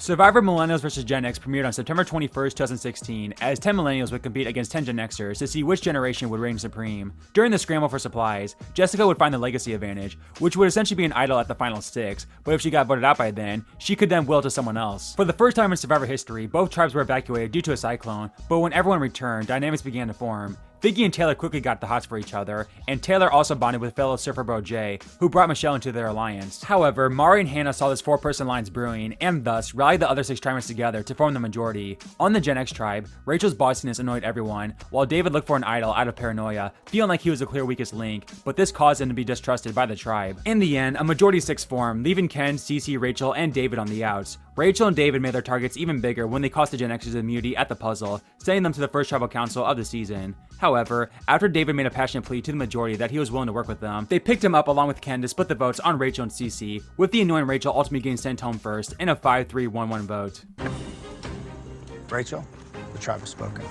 Survivor Millennials vs GenX premiered on September 21st, 2016, as 10 Millennials would compete against 10 Gen Xers to see which generation would reign supreme. During the scramble for supplies, Jessica would find the legacy advantage, which would essentially be an idol at the final 6, but if she got voted out by then, she could then will to someone else. For the first time in Survivor history, both tribes were evacuated due to a cyclone, but when everyone returned, dynamics began to form. Figgy and Taylor quickly got the hots for each other, and Taylor also bonded with fellow surfer bro Jay, who brought Michelle into their alliance. However, Mari and Hannah saw this 4-person alliance brewing, and thus rallied the other 6 tribes together to form the majority. On the Gen X tribe, Rachel's bossiness annoyed everyone, while David looked for an idol out of paranoia, feeling like he was the clear weakest link, but this caused him to be distrusted by the tribe. In the end, a majority 6 formed, leaving Ken, Cece, Rachel, and David on the outs. Rachel and David made their targets even bigger when they cost the Gen Xers immunity at the puzzle, sending them to the first tribal council of the season. However, after David made a passionate plea to the majority that he was willing to work with them, they picked him up along with Ken to split the votes on Rachel and Cece, with the annoying Rachel ultimately getting sent home first in a 5-3-1-1 vote. Rachel, the tribe has spoken.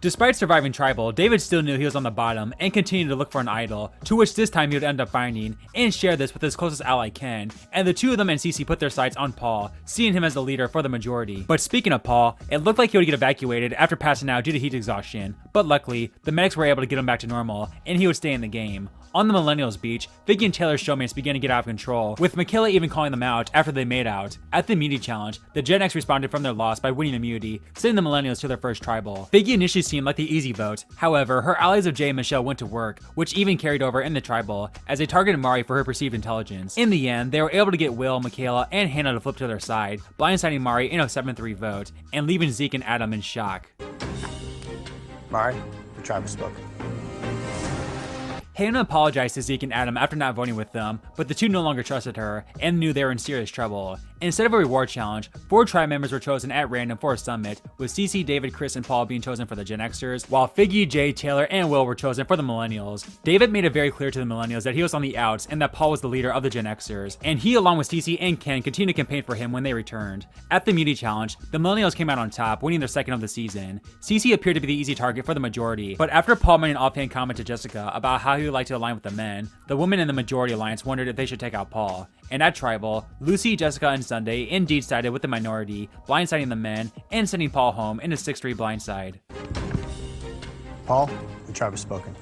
Despite surviving Tribal, David still knew he was on the bottom and continued to look for an idol, to which this time he would end up finding, and share this with his closest ally Ken, and the two of them and Cece put their sights on Paul, seeing him as the leader for the majority. But speaking of Paul, it looked like he would get evacuated after passing out due to heat exhaustion, but luckily, the medics were able to get him back to normal, and he would stay in the game. On the Millennials beach, Figgy and Taylor's showmates began to get out of control, with Michaela even calling them out after they made out. At the immunity challenge, the Gen X responded from their loss by winning immunity, sending the Millennials to their first tribal. Figgy initially seemed like the easy vote, however, her allies of Jay and Michelle went to work, which even carried over in the tribal, as they targeted Mari for her perceived intelligence. In the end, they were able to get Will, Michaela, and Hannah to flip to their side, blindsiding Mari in a 7-3 vote, and leaving Zeke and Adam in shock. Mari, the tribe has spoken. Hannah apologized to Zeke and Adam after not voting with them, but the two no longer trusted her and knew they were in serious trouble. Instead of a reward challenge, 4 tribe members were chosen at random for a summit, with Cece, David, Chris, and Paul being chosen for the Gen Xers, while Figgy, Jay, Taylor, and Will were chosen for the Millennials. David made it very clear to the Millennials that he was on the outs and that Paul was the leader of the Gen Xers, and he along with Cece and Ken continued to campaign for him when they returned. At the immunity challenge, the Millennials came out on top, winning their second of the season. Cece appeared to be the easy target for the majority, but after Paul made an offhand comment to Jessica about how he would like to align with the men, the women in the majority alliance wondered if they should take out Paul. And at Tribal, Lucy, Jessica, and Sunday indeed sided with the minority, blindsiding the men and sending Paul home in a 6-3 blindside. Paul, the tribe has spoken.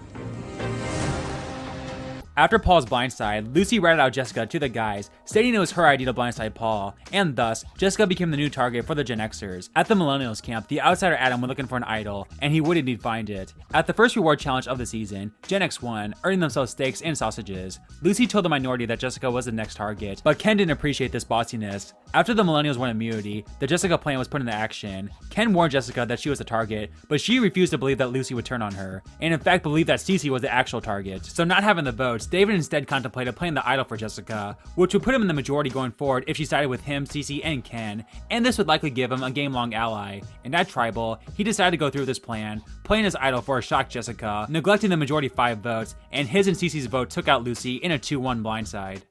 After Paul's blindside, Lucy ratted out Jessica to the guys, stating it was her idea to blindside Paul, and thus, Jessica became the new target for the Gen Xers. At the Millennials camp, the outsider Adam was looking for an idol, and he would indeed find it. At the first reward challenge of the season, Gen X won, earning themselves steaks and sausages. Lucy told the minority that Jessica was the next target, but Ken didn't appreciate this bossiness. After the Millennials won immunity, the Jessica plan was put into action. Ken warned Jessica that she was the target, but she refused to believe that Lucy would turn on her, and in fact believed that Cece was the actual target. So not having the votes, David instead contemplated playing the idol for Jessica, which would put him in the majority going forward if she sided with him, Cece, and Ken, and this would likely give him a game-long ally. And at Tribal, he decided to go through with this plan, playing his idol for a shocked Jessica, neglecting the majority 5 votes, and his and Cece's vote took out Lucy in a 2-1 blindside.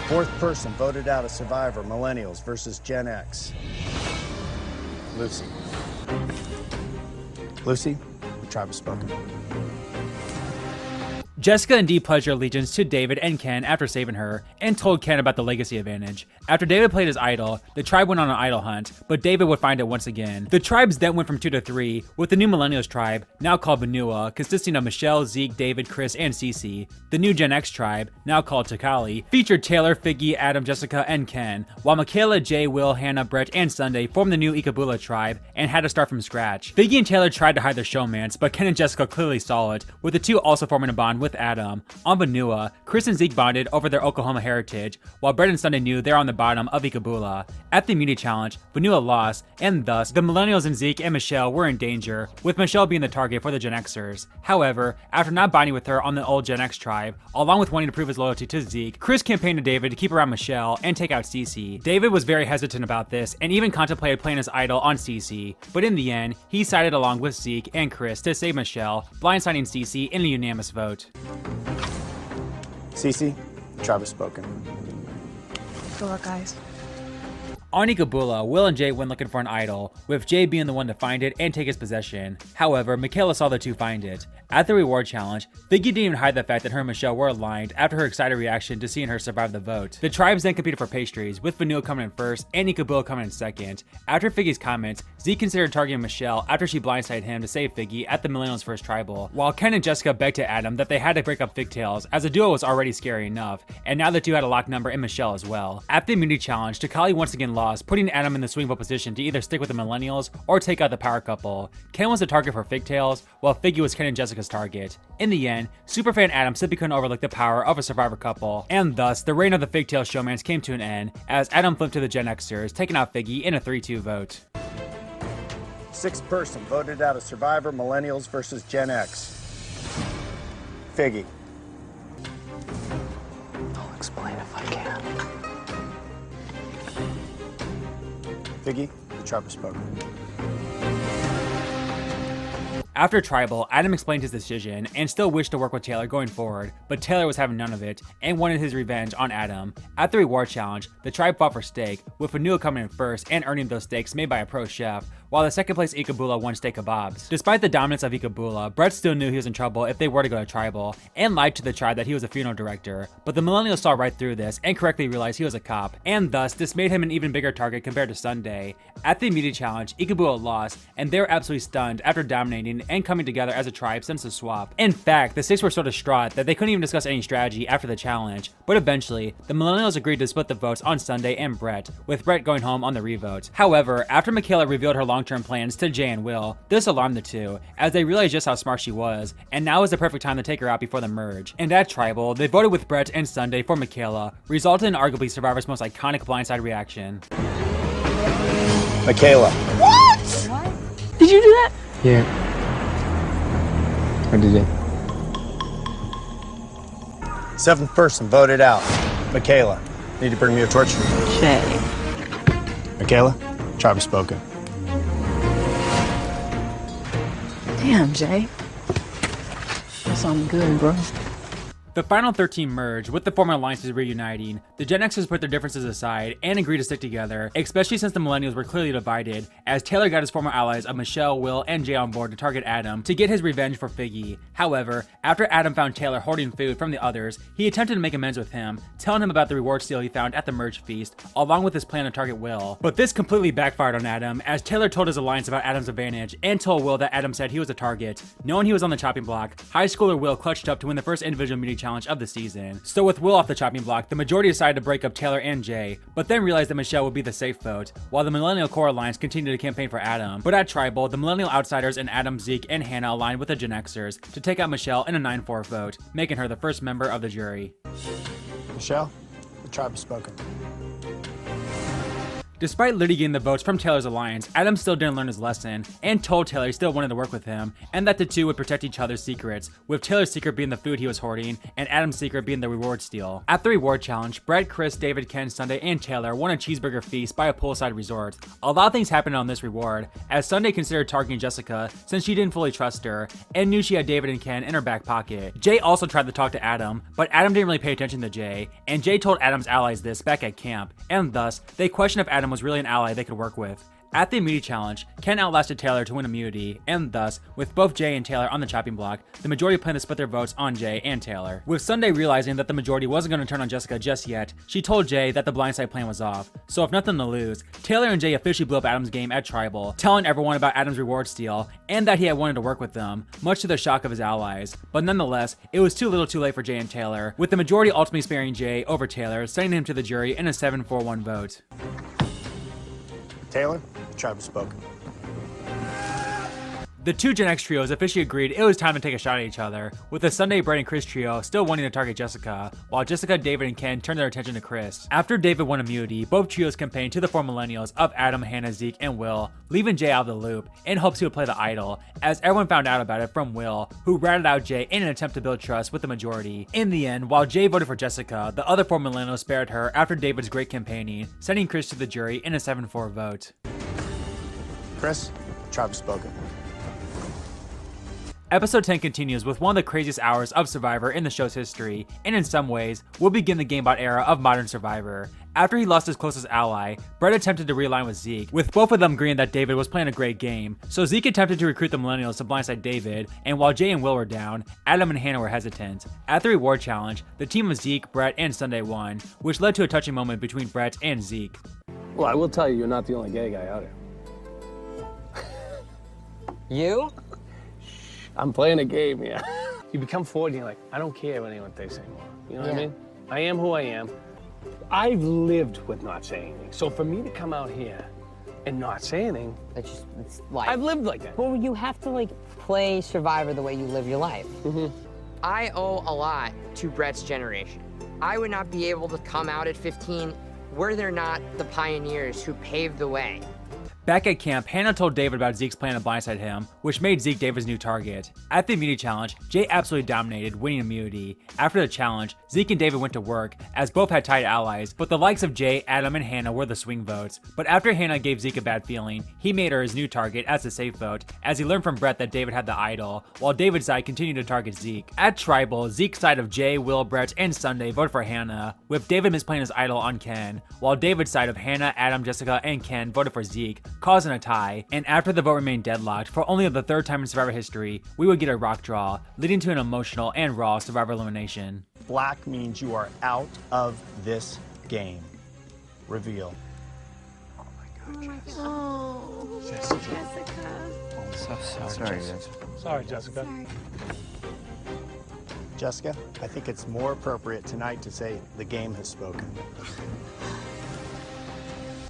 4th person voted out of Survivor Millennials versus Gen X. Lucy. Lucy, the tribe has spoken. Jessica indeed pledged her allegiance to David and Ken after saving her, and told Ken about the legacy advantage. After David played his idol, the tribe went on an idol hunt, but David would find it once again. The tribes then went from 2 to 3, with the new Millennials tribe, now called Vanua, consisting of Michelle, Zeke, David, Chris, and Cece. The new Gen X tribe, now called Takali, featured Taylor, Figgy, Adam, Jessica, and Ken, while Michaela, Jay, Will, Hannah, Brett, and Sunday formed the new Ikabula tribe, and had to start from scratch. Figgy and Taylor tried to hide their showmance, but Ken and Jessica clearly saw it, with the two also forming a bond with Adam. On Vanua, Chris and Zeke bonded over their Oklahoma heritage, while Brett and Sunday knew they're on the bottom of Ikabula. At the immunity challenge, Vanua lost, and thus, the Millennials and Zeke and Michelle were in danger, with Michelle being the target for the Gen Xers. However, after not bonding with her on the old Gen X tribe, along with wanting to prove his loyalty to Zeke, Chris campaigned to David to keep around Michelle and take out Cece. David was very hesitant about this, and even contemplated playing his idol on Cece, but in the end, he sided along with Zeke and Chris to save Michelle, blindsiding Cece in a unanimous vote. Cece, the tribe has spoken. Good luck, guys. On Ikabula, Will and Jay went looking for an idol, with Jay being the one to find it and take its possession. However, Michaela saw the two find it. At the reward challenge, Figgy didn't even hide the fact that her and Michelle were aligned after her excited reaction to seeing her survive the vote. The tribes then competed for pastries, with Vanille coming in first and Ikabula coming in second. After Figgy's comments, Zeke considered targeting Michelle after she blindsided him to save Figgy at the Millennials' first tribal, while Ken and Jessica begged to Adam that they had to break up Figtails, as the duo was already scary enough, and now the two had a locked number in Michelle as well. At the immunity challenge, Takali once again lost, putting Adam in the swing vote position to either stick with the Millennials or take out the power couple. Ken was the target for Figtails, while Figgy was Ken and Jessica's target. In the end, superfan Adam simply couldn't overlook the power of a Survivor couple, and thus the reign of the Figtails showmans came to an end as Adam flipped to the Gen Xers, taking out Figgy in a 3-2 vote. Sixth person voted out of Survivor Millennials versus Gen X. Figgy. I'll explain if I can. Figgy, the tribe has spoken. After Tribal, Adam explained his decision and still wished to work with Taylor going forward, but Taylor was having none of it and wanted his revenge on Adam. At the reward challenge, the tribe fought for steak, with Vanille coming in first and earning those steaks made by a pro chef, while the second place Ikabula won steak kebabs. Despite the dominance of Ikabula, Brett still knew he was in trouble if they were to go to Tribal, and lied to the tribe that he was a funeral director, but the Millennials saw right through this and correctly realized he was a cop, and thus this made him an even bigger target compared to Sunday. At the immediate challenge, Ikabula lost, and they were absolutely stunned after dominating and coming together as a tribe since the swap. In fact, the six were so distraught that they couldn't even discuss any strategy after the challenge, but eventually, the Millennials agreed to split the votes on Sunday and Brett, with Brett going home on the revote. However, after Michaela revealed her long-term plans to Jay and Will, this alarmed the two, as they realized just how smart she was, and now is the perfect time to take her out before the merge. And at Tribal, they voted with Brett and Sunday for Michaela, resulting in arguably Survivor's most iconic blindside reaction. Michaela. What? Did you do that? Yeah. I did it. Seventh person voted out. Michaela. Need to bring me a torch? Jay. Michaela, tribe has spoken. Damn, Jay. That's on good, bro. The final 13 merged, with the former alliances reuniting. The Gen Xers put their differences aside and agreed to stick together, especially since the Millennials were clearly divided, as Taylor got his former allies of Michelle, Will, and Jay on board to target Adam to get his revenge for Figgy. However, after Adam found Taylor hoarding food from the others, he attempted to make amends with him, telling him about the reward steal he found at the merge feast, along with his plan to target Will. But this completely backfired on Adam, as Taylor told his alliance about Adam's advantage and told Will that Adam said he was a target. Knowing he was on the chopping block, high schooler Will clutched up to win the first individual immunity challenge of the season. So with Will off the chopping block, the majority decided to break up Taylor and Jay, but then realized that Michelle would be the safe vote, while the Millennial Core Alliance continued to campaign for Adam. But at Tribal, the Millennial Outsiders and Adam, Zeke, and Hannah aligned with the Gen Xers to take out Michelle in a 9-4 vote, making her the first member of the jury. Michelle, the tribe has spoken. Despite litigating the votes from Taylor's alliance, Adam still didn't learn his lesson, and told Taylor he still wanted to work with him, and that the two would protect each other's secrets, with Taylor's secret being the food he was hoarding, and Adam's secret being the reward steal. At the reward challenge, Brett, Chris, David, Ken, Sunday, and Taylor won a cheeseburger feast by a poolside resort. A lot of things happened on this reward, as Sunday considered targeting Jessica since she didn't fully trust her, and knew she had David and Ken in her back pocket. Jay also tried to talk to Adam, but Adam didn't really pay attention to Jay, and Jay told Adam's allies this back at camp, and thus, they questioned if Adam was really an ally they could work with. At the immunity challenge, Ken outlasted Taylor to win immunity, and thus, with both Jay and Taylor on the chopping block, the majority planned to split their votes on Jay and Taylor. With Sunday realizing that the majority wasn't going to turn on Jessica just yet, she told Jay that the blindside plan was off. So if nothing to lose, Taylor and Jay officially blew up Adam's game at Tribal, telling everyone about Adam's reward steal, and that he had wanted to work with them, much to the shock of his allies. But nonetheless, it was too little too late for Jay and Taylor, with the majority ultimately sparing Jay over Taylor, sending him to the jury in a 7-4-1 vote. Taylor, the tribe has spoken. The two Gen X trios officially agreed it was time to take a shot at each other, with the Sunday, Brett, and Chris trio still wanting to target Jessica, while Jessica, David, and Ken turned their attention to Chris. After David won immunity, both trios campaigned to the four Millennials of Adam, Hannah, Zeke, and Will, leaving Jay out of the loop, in hopes he would play the idol, as everyone found out about it from Will, who ratted out Jay in an attempt to build trust with the majority. In the end, while Jay voted for Jessica, the other four Millennials spared her after David's great campaigning, sending Chris to the jury in a 7-4 vote. Chris, the tribe has spoken. Episode 10 continues with one of the craziest hours of Survivor in the show's history, and in some ways, will begin the GameBot era of modern Survivor, After he lost his closest ally, Brett attempted to realign with Zeke, with both of them agreeing that David was playing a great game. So Zeke attempted to recruit the Millennials to blindside David, and while Jay and Will were down, Adam and Hannah were hesitant. At the reward challenge, the team of Zeke, Brett, and Sunday won, which led to a touching moment between Brett and Zeke. Well, I will tell you, you're not the only gay guy out here. You? I'm playing a game, yeah. You become 40 and you're like, I don't care what anyone thinks anymore. You know what I mean? I am who I am. I've lived with not saying anything. So for me to come out here and not say anything, It's life. I've lived like that. Well, you have to like play Survivor the way you live your life. I owe a lot to Brett's generation. I would not be able to come out at 15 were there not the pioneers who paved the way. Back at camp, Hannah told David about Zeke's plan to blindside him, which made Zeke David's new target. At the immunity challenge, Jay absolutely dominated, winning immunity. After the challenge, Zeke and David went to work, as both had tied allies, but the likes of Jay, Adam, and Hannah were the swing votes. But after Hannah gave Zeke a bad feeling, he made her his new target as the safe vote, as he learned from Brett that David had the idol, while David's side continued to target Zeke. At Tribal, Zeke's side of Jay, Will, Brett, and Sunday voted for Hannah, with David misplaying his idol on Ken, while David's side of Hannah, Adam, Jessica, and Ken voted for Zeke, causing a tie. And after the vote remained deadlocked for only the third time in Survivor history, we would get a rock draw, leading to an emotional and raw Survivor elimination. Black means you are out of this game. Reveal. Sorry, Jessica. Jessica, I think it's more appropriate tonight to say the game has spoken.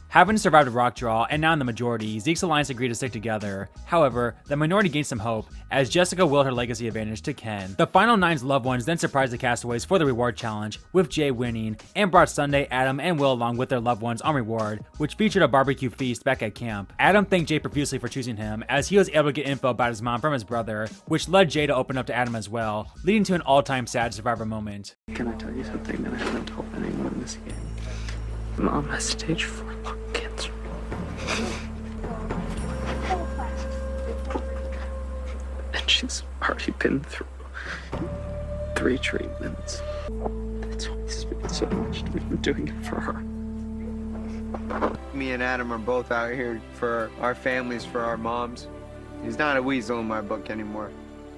Having survived a rock draw and now in the majority, Zeke's alliance agreed to stick together. However, the minority gained some hope as Jessica willed her legacy advantage to Ken. The final 9's loved ones then surprised the castaways for the reward challenge, with Jay winning, and brought Sunday, Adam, and Will along with their loved ones on reward, which featured a barbecue feast back at camp. Adam thanked Jay profusely for choosing him, as he was able to get info about his mom from his brother, which led Jay to open up to Adam as well, leading to an all-time sad Survivor moment. Can I tell you something that I haven't told anyone in this game? Mom has stage 4 lung cancer. And she's already been through 3 treatments. That's why this means so much to me. I'm doing it for her. Me and Adam are both out here for our families, for our moms. He's not a weasel in my book anymore.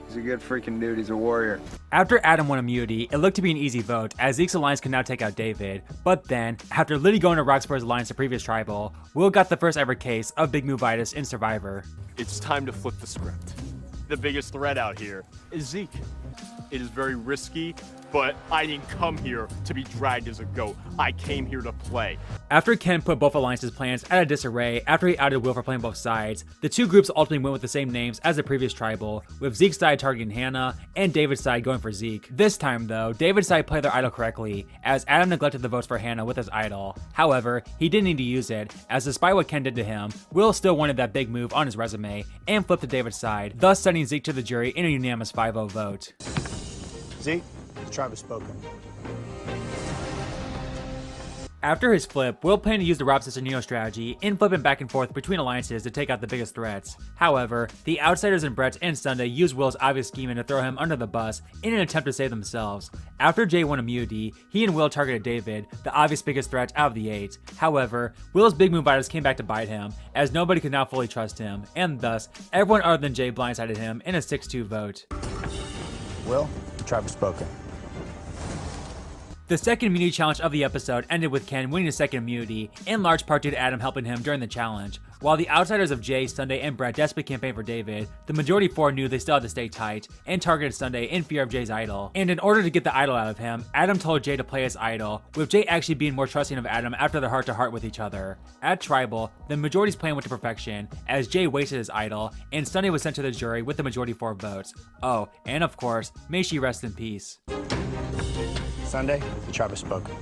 He's a good freaking dude. He's a warrior. After Adam won immunity, it looked to be an easy vote, as Zeke's alliance could now take out David. But then, after Liddy going to rocks for his alliance to previous tribal, Will got the first ever case of big movitis in Survivor. It's time to flip the script. The biggest threat out here is Zeke. It is very risky, but I didn't come here to be dragged as a goat. I came here to play. After Ken put both alliances' plans at a disarray after he outed Will for playing both sides, the two groups ultimately went with the same names as the previous tribal, with Zeke's side targeting Hannah and David's side going for Zeke. This time though, David's side played their idol correctly, as Adam neglected the votes for Hannah with his idol. However, he didn't need to use it, as despite what Ken did to him, Will still wanted that big move on his resume and flipped to David's side, thus sending Zeke to the jury in a unanimous 5-0 vote. Zeke, the tribe has spoken. After his flip, Will planned to use the Rob Cesternino strategy in flipping back and forth between alliances to take out the biggest threats. However, the Outsiders and Brett and Sunday used Will's obvious scheming to throw him under the bus in an attempt to save themselves. After Jay won immunity, he and Will targeted David, the obvious biggest threat out of the 8. However, Will's big movitis came back to bite him, as nobody could now fully trust him, and thus, everyone other than Jay blindsided him in a 6-2 vote. Will, the tribe has spoken. The second immunity challenge of the episode ended with Ken winning his second immunity, in large part due to Adam helping him during the challenge. While the Outsiders of Jay, Sunday, and Brett desperately campaigned for David, the majority 4 knew they still had to stay tight, and targeted Sunday in fear of Jay's idol. And in order to get the idol out of him, Adam told Jay to play his idol, with Jay actually being more trusting of Adam after their heart-to-heart with each other. At Tribal, the majority's plan went to perfection, as Jay wasted his idol, and Sunday was sent to the jury with the majority 4 votes. Oh, and of course, may she rest in peace. Sunday, the tribe has spoken.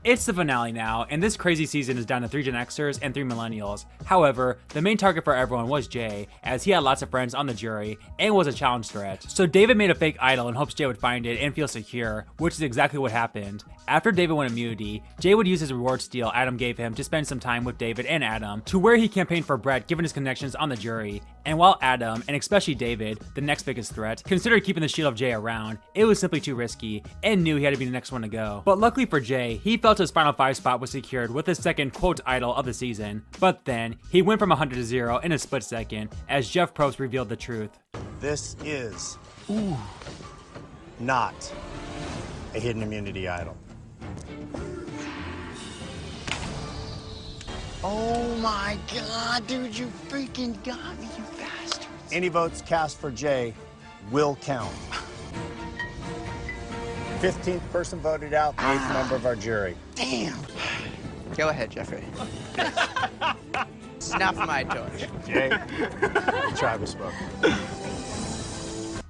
It's the finale now, and this crazy season is down to 3 Gen Xers and 3 Millennials. However, the main target for everyone was Jay, as he had lots of friends on the jury and was a challenge threat. So David made a fake idol in hopes Jay would find it and feel secure, which is exactly what happened. After David won immunity, Jay would use his reward steal Adam gave him to spend some time with David and Adam, to where he campaigned for Brett given his connections on the jury. And while Adam, and especially David, the next biggest threat, considered keeping the shield of Jay around, it was simply too risky, and knew he had to be the next one to go. But luckily for Jay, he felt felt his final 5 spot was secured with his second quote idol of the season, but then he went from 100 to 0 in a split second as Jeff Probst revealed the truth. This is not a hidden immunity idol. Oh my God, dude, you freaking got me, you bastard. Any votes cast for Jay will count. 15th person voted out, the 8th member of our jury. Damn. Go ahead, Jeffrey. Snuff my torch. Jay, the tribe has spoken.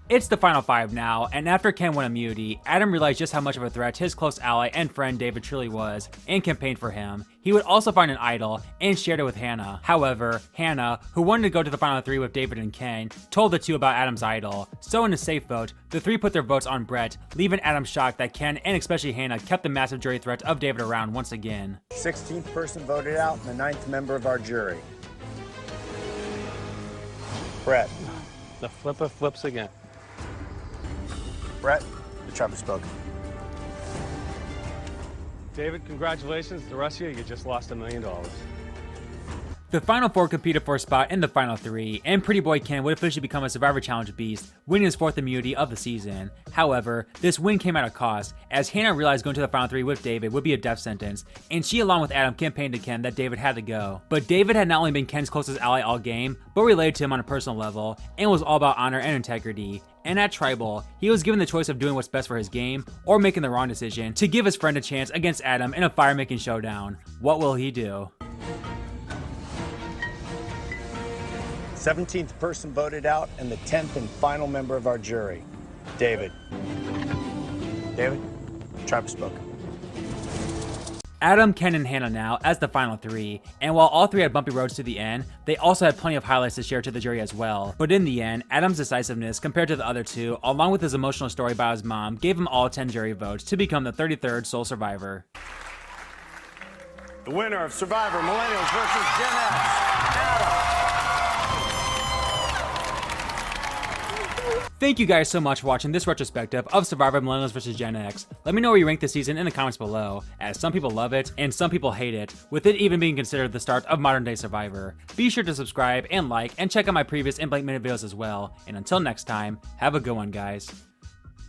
It's the final 5 now, and after Ken won immunity, Adam realized just how much of a threat his close ally and friend David truly was, and campaigned for him. He would also find an idol, and shared it with Hannah. However, Hannah, who wanted to go to the final 3 with David and Ken, told the two about Adam's idol. So in a safe vote, the 3 put their votes on Brett, leaving Adam shocked that Ken, and especially Hannah, kept the massive jury threat of David around once again. 16th person voted out, and the 9th member of our jury. Brett. The flipper flips again. Brett, the tribe has spoken. David, congratulations. The rest of you just lost $1 million. The final 4 competed for a spot in the final 3, and Pretty Boy Ken would officially become a Survivor Challenge beast, winning his 4th immunity of the season. However, this win came at a cost, as Hannah realized going to the final 3 with David would be a death sentence, and she along with Adam campaigned to Ken that David had to go. But David had not only been Ken's closest ally all game, but related to him on a personal level, and was all about honor and integrity. And at Tribal, he was given the choice of doing what's best for his game, or making the wrong decision to give his friend a chance against Adam in a fire-making showdown. What will he do? 17th person voted out, and the 10th and final member of our jury, David. David, the tribe has spoken. Adam, Ken, and Hannah now as the final 3, and while all 3 had bumpy roads to the end, they also had plenty of highlights to share to the jury as well. But in the end, Adam's decisiveness compared to the other 2, along with his emotional story about his mom, gave him all 10 jury votes to become the 33rd sole survivor. The winner of Survivor Millennials versus GenX, Adam. Thank you guys so much for watching this retrospective of Survivor Millennials vs. Gen X. Let me know where you rank this season in the comments below, as some people love it and some people hate it, with it even being considered the start of modern day Survivor. Be sure to subscribe and like, and check out my previous and blank minute videos as well. And until next time, have a good one, guys.